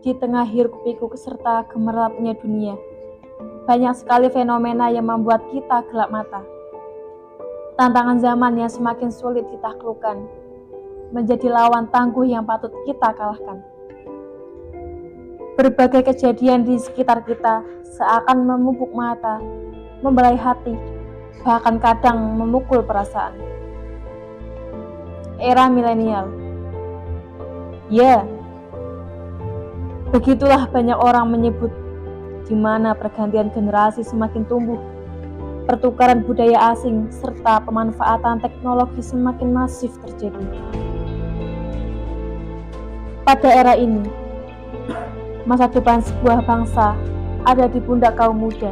Di tengah hiruk-pikuk serta gemerlapnya dunia, banyak sekali fenomena yang membuat kita gelap mata. Tantangan zaman yang semakin sulit ditaklukkan menjadi lawan tangguh yang patut kita kalahkan. Berbagai kejadian di sekitar kita seakan memupuk mata, membelai hati, bahkan kadang memukul perasaan. Era milenial. Ya, begitulah banyak orang menyebut, di mana pergantian generasi semakin tumbuh, pertukaran budaya asing, serta pemanfaatan teknologi semakin masif terjadi. Pada era ini, masa depan sebuah bangsa ada di pundak kaum muda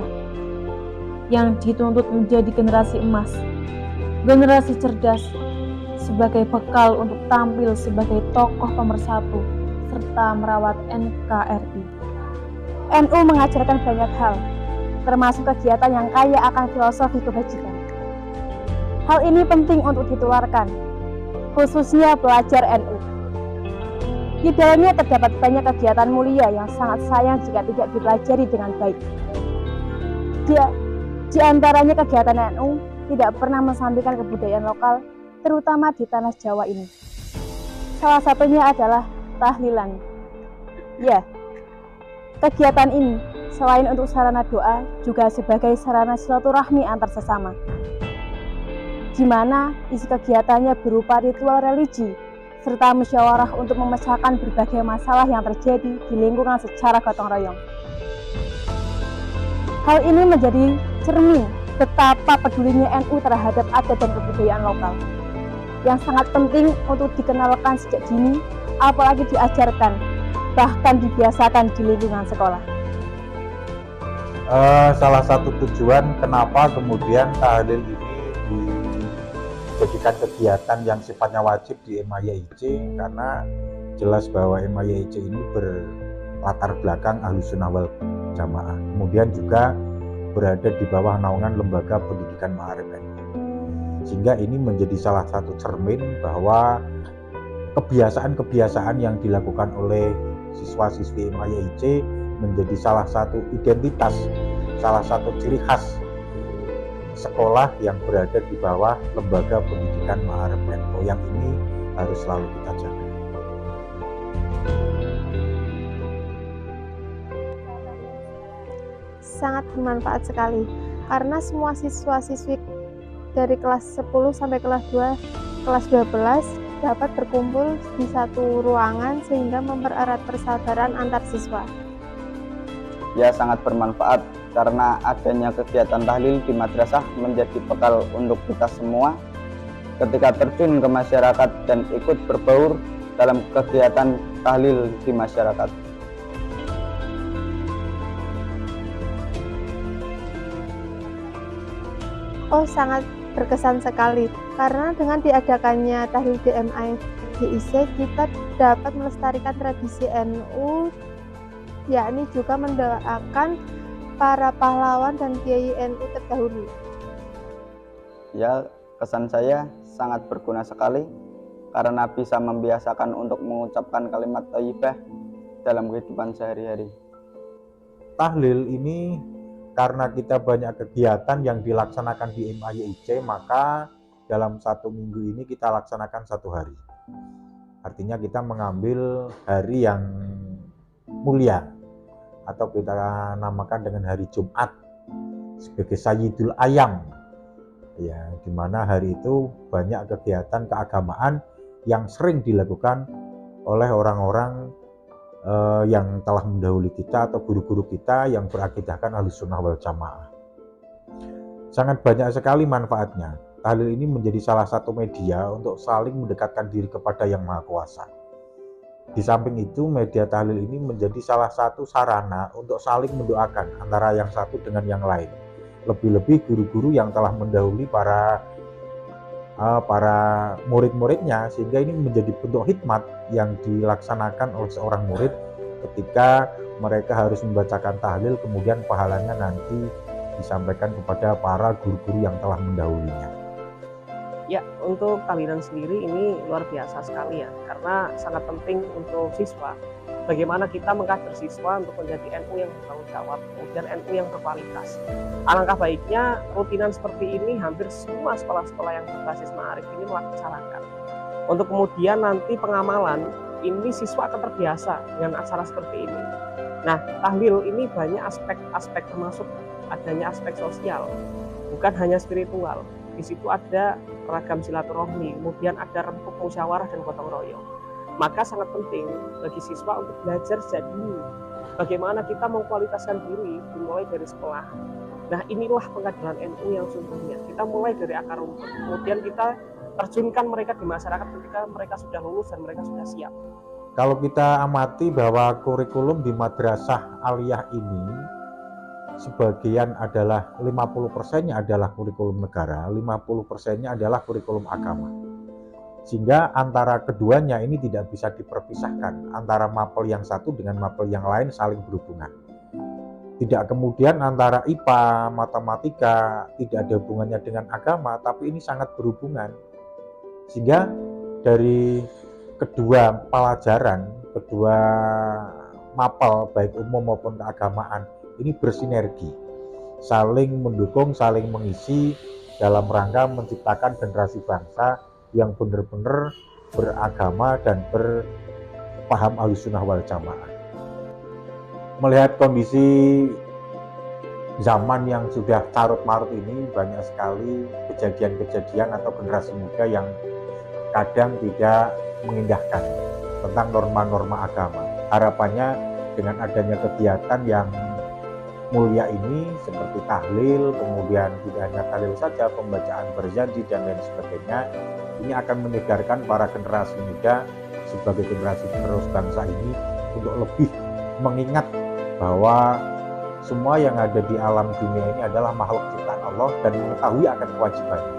yang dituntut menjadi generasi emas, generasi cerdas, sebagai bekal untuk tampil sebagai tokoh pemersatu serta merawat NKRI. NU mengajarkan banyak hal, termasuk kegiatan yang kaya akan filosofi kebajikan. Hal ini penting untuk ditularkan, khususnya pelajar NU. Di dalamnya terdapat banyak kegiatan mulia yang sangat sayang jika tidak dipelajari dengan baik. Di antaranya kegiatan NU tidak pernah mensampaikan kebudayaan lokal, terutama di tanah Jawa ini. Salah satunya adalah tahlilan. Ya, kegiatan ini selain untuk sarana doa, juga sebagai sarana silaturahmi antar sesama, di mana isi kegiatannya berupa ritual religi, serta musyawarah untuk memecahkan berbagai masalah yang terjadi di lingkungan secara gotong royong. Hal ini menjadi cermin betapa pedulinya NU terhadap adat dan kebudayaan lokal, yang sangat penting untuk dikenalkan sejak dini, apalagi diajarkan, bahkan dibiasakan di lingkungan sekolah. Salah satu tujuan kenapa kemudian tahlil ini dijadikan kegiatan yang sifatnya wajib di MIYIC, karena jelas bahwa MIYIC ini berlatar belakang Ahlussunnah wal Jamaah, kemudian juga berada di bawah naungan Lembaga Pendidikan Ma'arif NU, sehingga ini menjadi salah satu cermin bahwa kebiasaan-kebiasaan yang dilakukan oleh siswa-siswi MIYIC menjadi salah satu identitas, salah satu ciri khas sekolah yang berada di bawah Lembaga Pendidikan Ma'arif NU, yang ini harus selalu kita jaga. Sangat bermanfaat sekali, karena semua siswa-siswi dari kelas 10 sampai kelas 2, kelas 12 dapat berkumpul di satu ruangan sehingga mempererat persaudaraan antar siswa. Ya, sangat bermanfaat karena adanya kegiatan tahlil di madrasah menjadi bekal untuk kita semua ketika terjun ke masyarakat dan ikut berbaur dalam kegiatan tahlil di masyarakat. Oh, sangat berkesan sekali, karena dengan diadakannya tahlil di MIYIC kita dapat melestarikan tradisi NU, yakni juga mendoakan para pahlawan dan kiai NU terdahulu. Ya, kesan saya sangat berguna sekali karena bisa membiasakan untuk mengucapkan kalimat thayyibah dalam kehidupan sehari-hari. Tahlil ini karena kita banyak kegiatan yang dilaksanakan di MIYIC, maka dalam satu minggu ini kita laksanakan satu hari. Artinya kita mengambil hari yang mulia, atau kita namakan dengan hari Jumat sebagai Sayyidul Ayam, ya, di mana hari itu banyak kegiatan keagamaan yang sering dilakukan oleh orang-orang yang telah mendahului kita atau guru-guru kita yang berakidahkan Ahlussunnah wal Jamaah. Sangat banyak sekali manfaatnya. Tahlil ini menjadi salah satu media untuk saling mendekatkan diri kepada Yang Maha Kuasa. Di samping itu, media tahlil ini menjadi salah satu sarana untuk saling mendoakan antara yang satu dengan yang lain. Lebih-lebih guru-guru yang telah mendahului para murid-muridnya, sehingga ini menjadi bentuk hikmat yang dilaksanakan oleh seorang murid ketika mereka harus membacakan tahlil, kemudian pahalanya nanti disampaikan kepada para guru-guru yang telah mendahulunya. Ya, untuk tahlilan sendiri ini luar biasa sekali ya, karena sangat penting untuk siswa. Bagaimana kita mengkader siswa untuk menjadi NU yang bertanggung jawab, kemudian NU yang berkualitas. Alangkah baiknya rutinan seperti ini hampir semua sekolah-sekolah yang berbasis ma'arif ini melaksanakan. Untuk kemudian nanti pengamalan, ini siswa akan terbiasa dengan acara seperti ini. Nah, tahlil ini banyak aspek-aspek, termasuk adanya aspek sosial, bukan hanya spiritual. Di situ ada ragam silaturahmi, kemudian ada rempuk musyawarah dan gotong royong. Maka sangat penting bagi siswa untuk belajar sejak dini bagaimana kita mengkualitaskan diri dimulai dari sekolah. Nah, inilah pengkaderan NU yang sungguhnya. Kita mulai dari akar rumput, kemudian kita terjunkan mereka di masyarakat ketika mereka sudah lulus dan mereka sudah siap. Kalau kita amati bahwa kurikulum di madrasah aliyah ini sebagian adalah 50%-nya adalah kurikulum negara, 50%-nya adalah kurikulum agama. Sehingga antara keduanya ini tidak bisa diperpisahkan, antara mapel yang satu dengan mapel yang lain saling berhubungan. Tidak kemudian antara IPA, matematika tidak ada hubungannya dengan agama, tapi ini sangat berhubungan. Sehingga dari kedua pelajaran, kedua mapel baik umum maupun keagamaan ini bersinergi, saling mendukung, saling mengisi dalam rangka menciptakan generasi bangsa yang benar-benar beragama dan berpaham Ahlussunnah wal Jamaah. Melihat kondisi zaman yang sudah carut-marut ini, banyak sekali kejadian-kejadian atau generasi muda yang kadang tidak mengindahkan tentang norma-norma agama. Harapannya dengan adanya kegiatan yang mulia ini seperti tahlil, kemudian tidak hanya tahlil saja, pembacaan berjanji dan lain sebagainya, ini akan menyegarkan para generasi muda sebagai generasi penerus bangsa ini untuk lebih mengingat bahwa semua yang ada di alam dunia ini adalah makhluk ciptaan Allah dan mengetahui akan kewajibannya.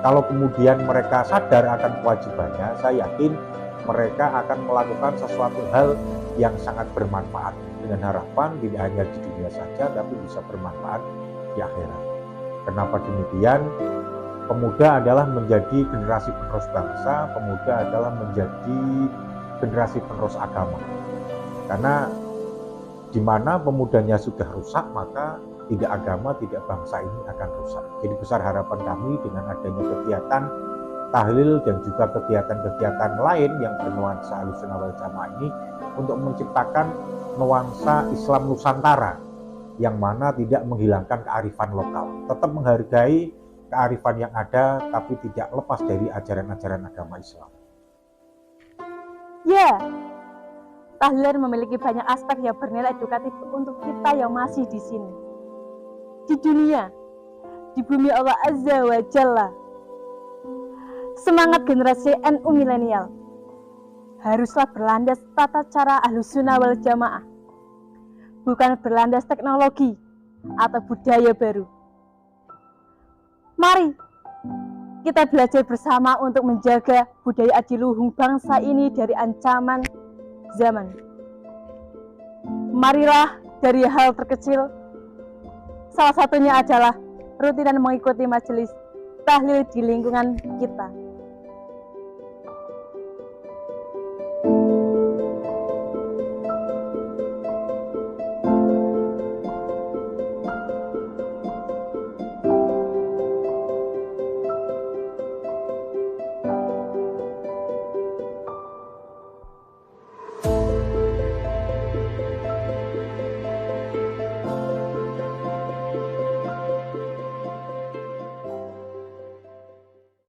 Kalau kemudian mereka sadar akan kewajibannya, saya yakin mereka akan melakukan sesuatu hal yang sangat bermanfaat, dengan harapan tidak hanya di dunia saja tapi bisa bermanfaat di akhirat. Kenapa demikian? Pemuda adalah menjadi generasi penerus bangsa, pemuda adalah menjadi generasi penerus agama. Karena di mana pemudanya sudah rusak, maka tidak agama, tidak bangsa ini akan rusak. Jadi besar harapan kami dengan adanya kegiatan tahlil dan juga kegiatan-kegiatan lain yang bernuansa Ahlussunnah wal Jamaah ini untuk menciptakan nuansa Islam Nusantara yang mana tidak menghilangkan kearifan lokal, tetap menghargai kearifan yang ada tapi tidak lepas dari ajaran-ajaran agama Islam. Ya, tahlilan memiliki banyak aspek yang bernilai edukatif untuk kita yang masih di sini, di dunia, di bumi Allah Azza wa Jalla. Semangat generasi NU milenial haruslah berlandas tata cara Ahlussunnah wal Jamaah, bukan berlandas teknologi atau budaya baru. Mari kita belajar bersama untuk menjaga budaya adiluhung bangsa ini dari ancaman zaman. Marilah dari hal terkecil, salah satunya adalah rutinan mengikuti majelis tahlil di lingkungan kita.